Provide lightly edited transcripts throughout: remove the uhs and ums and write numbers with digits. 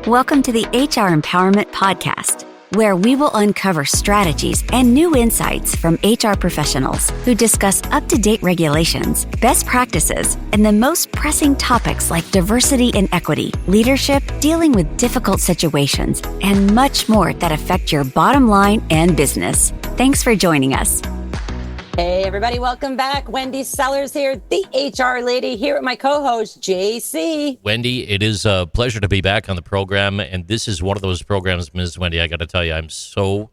Welcome to the HR Empowerment Podcast, where we will uncover strategies and new insights from HR professionals who discuss up-to-date regulations, best practices, and the most pressing topics like diversity and equity, leadership, dealing with difficult situations, and much more that affect your bottom line and business. Thanks for joining us. Hey, everybody. Welcome back. Wendy Sellers here, the HR lady, here with my co-host, JC. Wendy, it is a pleasure to be back on the program. And this is one of those programs, Ms. Wendy, I got to tell you, I'm so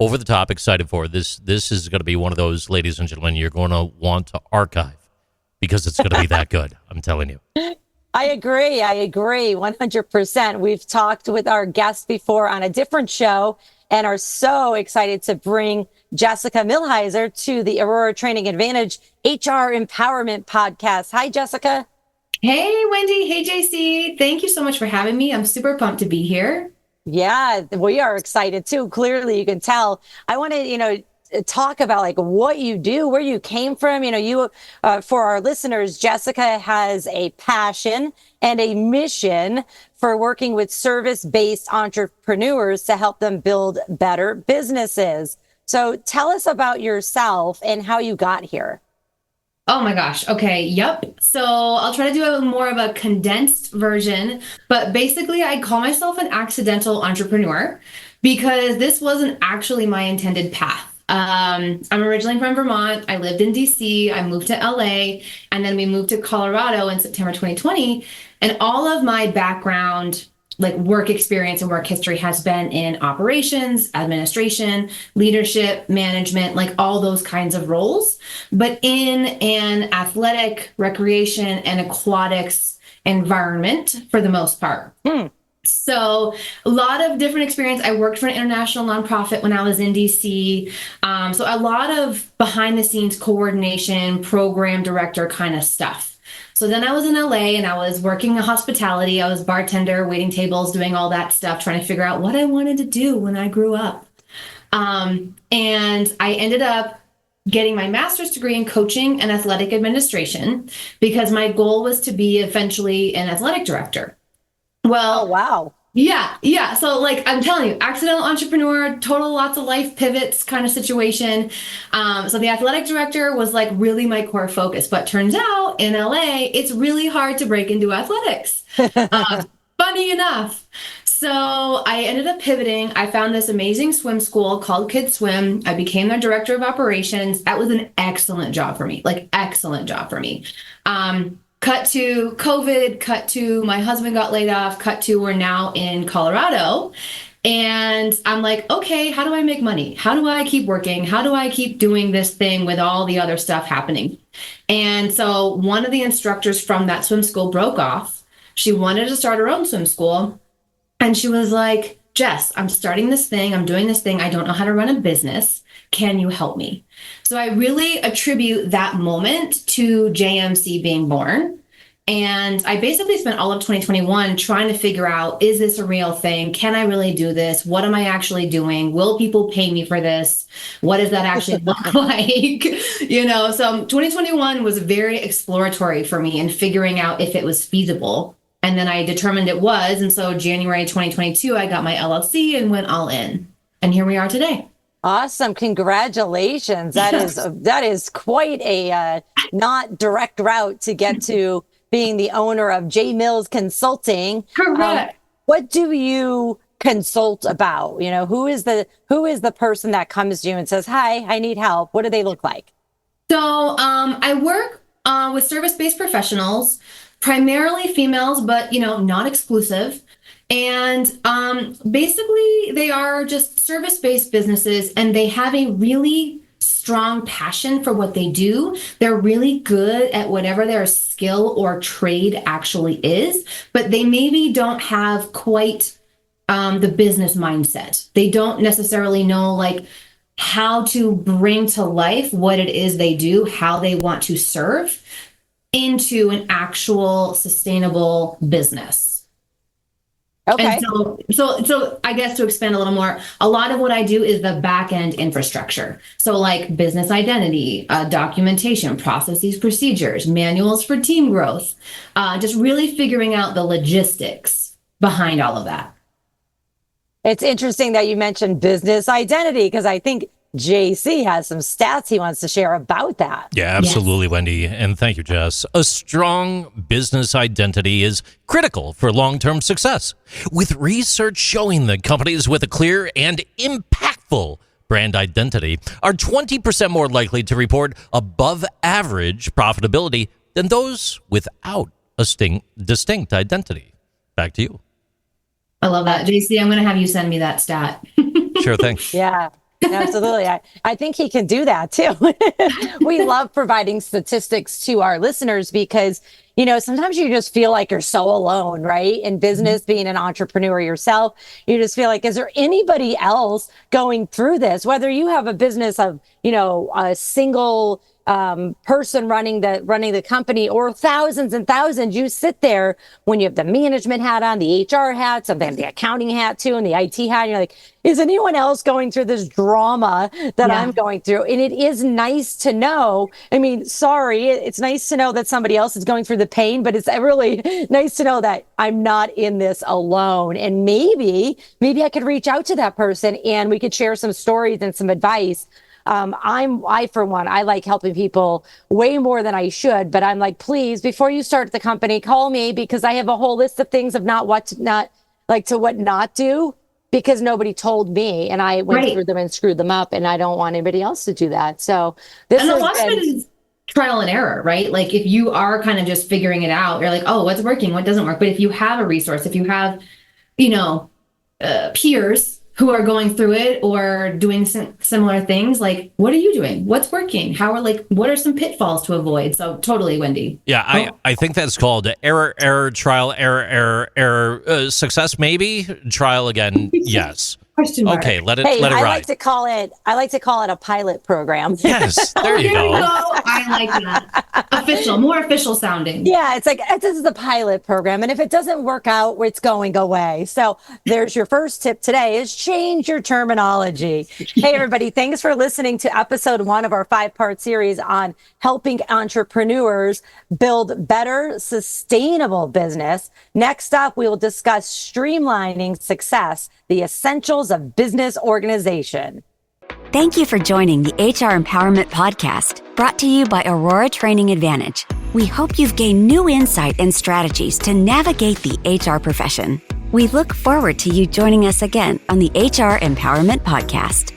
over the top excited for this. This is going to be one of those, ladies and gentlemen, you're going to want to archive because it's going to be that good. I'm telling you. I agree. 100%. We've talked with our guests before on a different show and are so excited to bring Jessica Millhiser to the Aurora Training Advantage HR Empowerment Podcast. Hi, Jessica. Hey, Wendy. Hey, JC. Thank you so much for having me. I'm super pumped to be here. Yeah, we are excited too. Clearly, you can tell. I want to, talk about like what you do, where you came from. For our listeners, Jessica has a passion and a mission for working with service-based entrepreneurs to help them build better businesses. So tell us about yourself and how you got here. Oh my gosh. Okay. Yep. So I'll try to do a more of a condensed version, but basically I call myself an accidental entrepreneur because this wasn't actually my intended path. I'm originally from Vermont. I lived in DC. I moved to LA, and then we moved to Colorado in September 2020. And all of my background, like work experience and work history, has been in operations, administration, leadership, management, like all those kinds of roles, but in an athletic, recreation, and aquatics environment for the most part. So a lot of different experience. I worked for an international nonprofit when I was in DC. So a lot of behind the scenes coordination, program director kind of stuff. So then I was in LA and I was working in hospitality. I was bartender, waiting tables, doing all that stuff, trying to figure out what I wanted to do when I grew up. And I ended up getting my master's degree in coaching and athletic administration because my goal was to be eventually an athletic director. Well, oh, wow. Yeah. So like I'm telling you, accidental entrepreneur, total lots of life pivots kind of situation. So the athletic director was like really my core focus, but turns out in LA, it's really hard to break into athletics. Funny enough. So I ended up pivoting. I found this amazing swim school called Kids Swim. I became their director of operations. That was an excellent job for me, Cut to COVID, cut to my husband got laid off, cut to we're now in Colorado. And I'm like, okay, how do I make money? How do I keep working? How do I keep doing this thing with all the other stuff happening? And so one of the instructors from that swim school broke off. She wanted to start her own swim school. And she was like, Jess, I'm starting this thing. I'm doing this thing. I don't know how to run a business. Can you help me? So I really attribute that moment to JMC being born. And I basically spent all of 2021 trying to figure out, is this a real thing? Can I really do this? What am I actually doing? Will people pay me for this? What does that actually look like? So 2021 was very exploratory for me in figuring out if it was feasible. And then I determined it was. And so January 2022, I got my LLC and went all in. And here we are today. Awesome. Congratulations. That is quite a not direct route to get to being the owner of J Mills Consulting. Correct. What do you consult about? Who is the person that comes to you and says, hi, I need help? What do they look like? So I work with service-based professionals, primarily females, but, not exclusive. And basically, they are just service-based businesses, and they have a really strong passion for what they do. They're really good at whatever their skill or trade actually is, but they maybe don't have quite the business mindset. They don't necessarily know like how to bring to life what it is they do, how they want to serve into an actual sustainable business. Okay. And so I guess to expand a little more, a lot of what I do is the back end infrastructure. So like business identity, documentation, processes, procedures, manuals for team growth, just really figuring out the logistics behind all of that. It's interesting that you mentioned business identity, because I think JC has some stats he wants to share about that. Yeah, absolutely, Wendy. And thank you, Jess. A strong business identity is critical for long-term success, with research showing that companies with a clear and impactful brand identity are 20% more likely to report above average profitability than those without a distinct identity. Back to you. I love that. JC, I'm going to have you send me that stat. Sure thing. Yeah, absolutely. I think he can do that too. We love providing statistics to our listeners because, you know, sometimes you just feel like you're so alone, right? In business, being an entrepreneur yourself, you just feel like, is there anybody else going through this? Whether you have a business of, you know, a single person running the company or thousands and thousands, you sit there when you have the management hat on, the HR hat, sometimes the accounting hat too, and the IT hat. And you're like, is anyone else going through this drama that I'm going through? And it is nice to know. I mean, sorry, it's nice to know that somebody else is going through the pain, but it's really nice to know that I'm not in this alone. And maybe I could reach out to that person and we could share some stories and some advice. I, for one, I like helping people way more than I should, but I'm like, please, before you start the company, call me, because I have a whole list of things of what not do, because nobody told me and I went through them and screwed them up, and I don't want anybody else to do that. So this is trial and error, right? Like if you are kind of just figuring it out, you're like, oh, what's working, what doesn't work. But if you have a resource, if you have, you know, peers who are going through it or doing similar things, like, what are you doing? What's working? What are some pitfalls to avoid? So totally, Wendy. Yeah, I think that's called error, trial, error, success, maybe, trial again, yes. Question mark. Okay, let it I ride. I like to call it a pilot program. Yes, there you go. I like that. More official sounding. Yeah, it's like, this is the pilot program. And if it doesn't work out, it's going away. So there's your first tip today, is change your terminology. Hey, everybody, thanks for listening to episode 1 of our 5-part series on helping entrepreneurs build better, sustainable business. Next up, we will discuss streamlining success, the essentials of business organization. Thank you for joining the HR Empowerment Podcast, brought to you by Aurora Training Advantage. We hope you've gained new insight and strategies to navigate the HR profession. We look forward to you joining us again on the HR Empowerment Podcast.